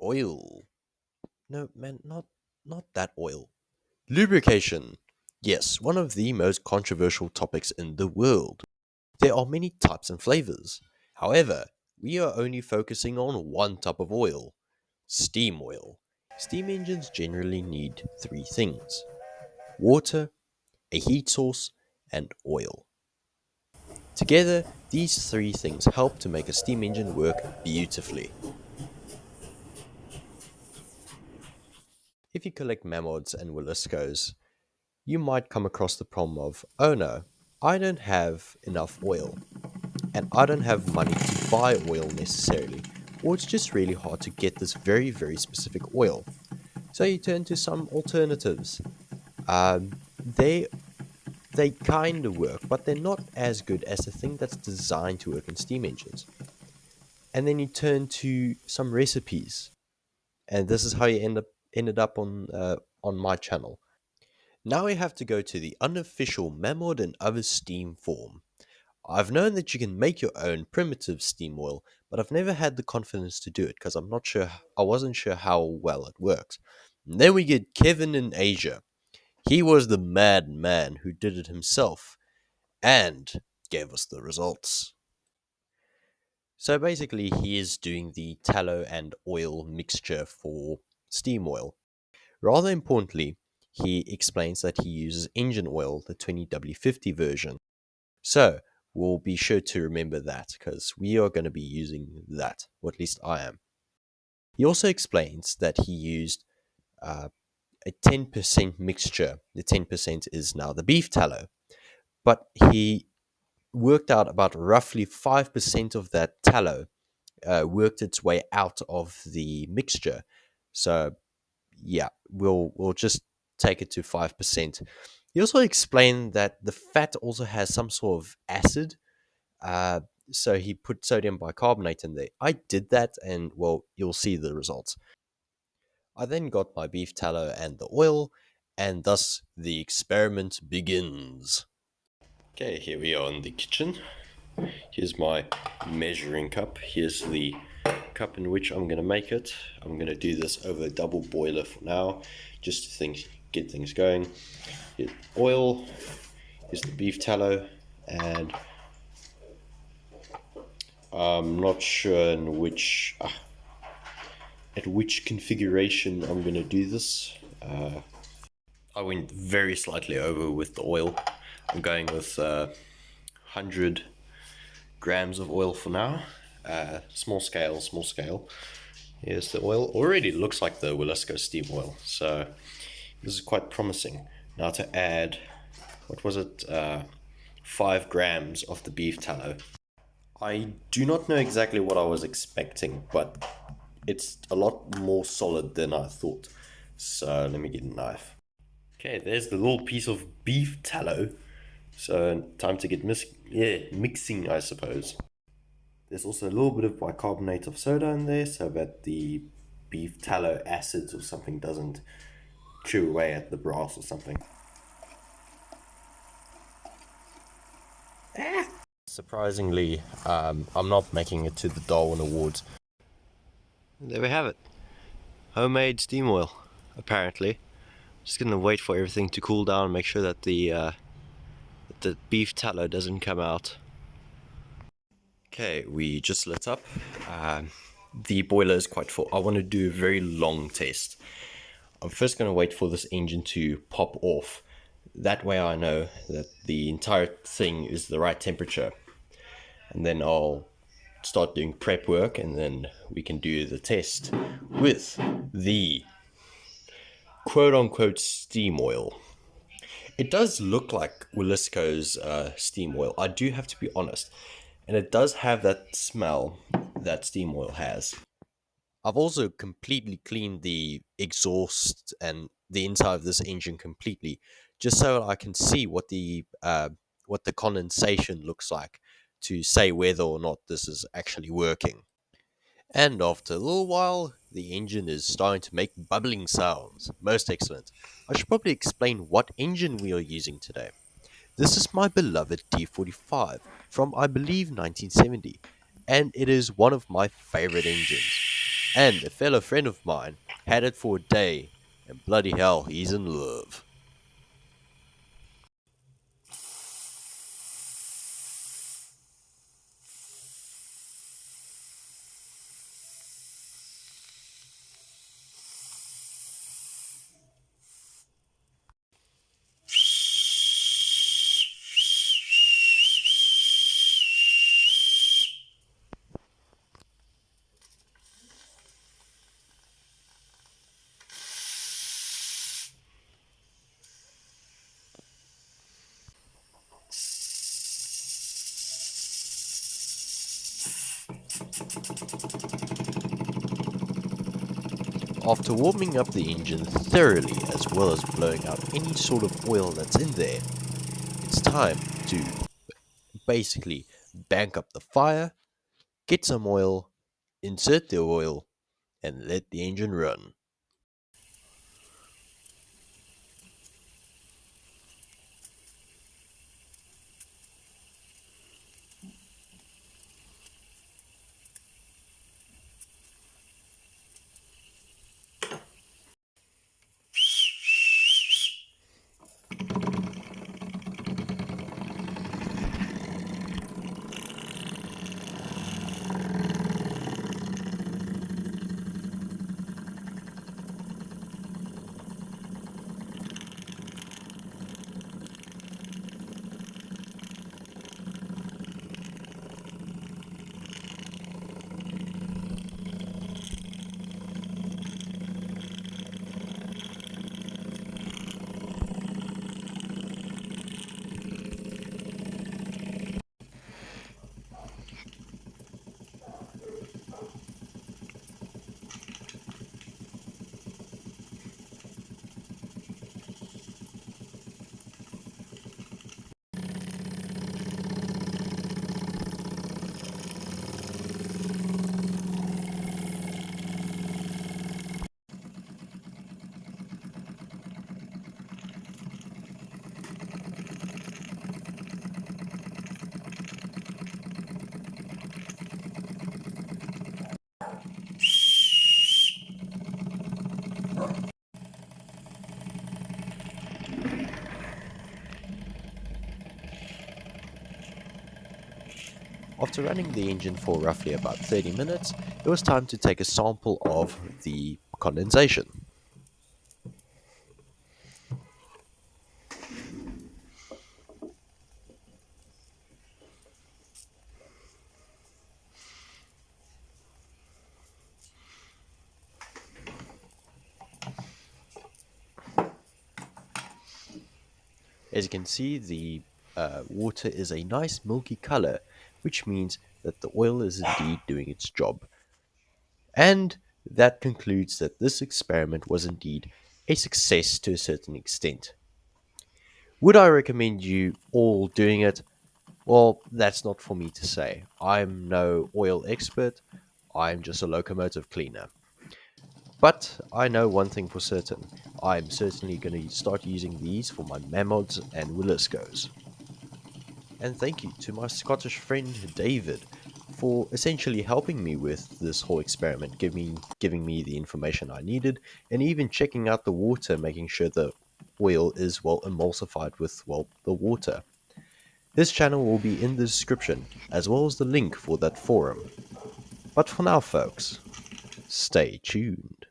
Oil. No, man, not that oil. Lubrication. Yes, one of the most controversial topics in the world. There are many types and flavors. However, we are only focusing on one type of oil: steam oil. Steam engines generally need three things: water, a heat source, and oil. Together, these three things help to make a steam engine work beautifully. If you collect Mamods and Williscos, you might come across the problem of, oh no, I don't have enough oil, and I don't have money to buy oil necessarily, or it's just really hard to get this very, very specific oil. So you turn to some alternatives. They kind of work, but they're not as good as the thing that's designed to work in steam engines. And then you turn to some recipes, and this is how you ended up on my channel. Now we have to go to the unofficial Mammoth and other steam form. I've known that you can make your own primitive steam oil, but I've never had the confidence to do it because I wasn't sure how well it works. And then we get Kevin in Asia. He was the madman who did it himself and gave us the results. So basically, he is doing the tallow and oil mixture for steam oil. Rather importantly, he explains that he uses engine oil, the 20W50 version. So we'll be sure to remember that because we are going to be using that, or at least I am. He also explains that he used a 10% mixture. The 10% is now the beef tallow, but he worked out about roughly 5% of that tallow worked its way out of the mixture. So yeah, we'll just take it to 5%. He also explained that the fat also has some sort of acid. Uh, so he put sodium bicarbonate in there. I did that, and well, you'll see the results. I then got my beef tallow and the oil, and thus the experiment begins. Okay, here we are in the kitchen. Here's my measuring cup. Here's the cup in which I'm going to make it. I'm going to do this over a double boiler for now, just to get things going. Here's oil, here's the beef tallow, and I'm not sure at which configuration I'm going to do this. I went very slightly over with the oil. I'm going with 100 grams of oil for now. Small scale, small scale. Here's the oil. Already looks like the Wilesco steam oil, so this is quite promising. Now to add, what was it, 5 grams of the beef tallow. I do not know exactly what I was expecting, but it's a lot more solid than I thought. So let me get a knife. Okay, there's the little piece of beef tallow. So time to get mixing, I suppose. There's also a little bit of bicarbonate of soda in there so that the beef tallow acids or something doesn't chew away at the brass or something. Surprisingly, I'm not making it to the Darwin Awards. There we have it. Homemade steam oil, apparently. Just gonna wait for everything to cool down and make sure that the beef tallow doesn't come out. Okay, we just lit up. The boiler is quite full. I want to do a very long test. I'm first going to wait for this engine to pop off. That way I know that the entire thing is the right temperature. And then I'll start doing prep work, and then we can do the test with the quote-unquote steam oil. It does look like Willisco's steam oil, I do have to be honest. And it does have that smell that steam oil has. I've also completely cleaned the exhaust and the inside of this engine completely, just so I can see what the condensation looks like to say whether or not this is actually working. And after a little while, the engine is starting to make bubbling sounds. Most excellent. I should probably explain what engine we are using today. This is my beloved D45 from, I believe, 1970, and it is one of my favorite engines. And a fellow friend of mine had it for a day, and bloody hell, he's in love. After warming up the engine thoroughly as well as blowing out any sort of oil that's in there, it's time to basically bank up the fire, get some oil, insert the oil, and let the engine run. After running the engine for roughly about 30 minutes, it was time to take a sample of the condensation. As you can see, the water is a nice milky color, which means that the oil is indeed doing its job. And that concludes that this experiment was indeed a success to a certain extent. Would I recommend you all doing it? Well, that's not for me to say. I'm no oil expert, I'm just a locomotive cleaner. But I know one thing for certain. I'm certainly going to start using these for my Mamods and Williscos. And thank you to my Scottish friend David for essentially helping me with this whole experiment, giving me the information I needed, and even checking out the water, making sure the oil is well emulsified with, well, the water. His channel will be in the description, as well as the link for that forum. But for now, folks, stay tuned.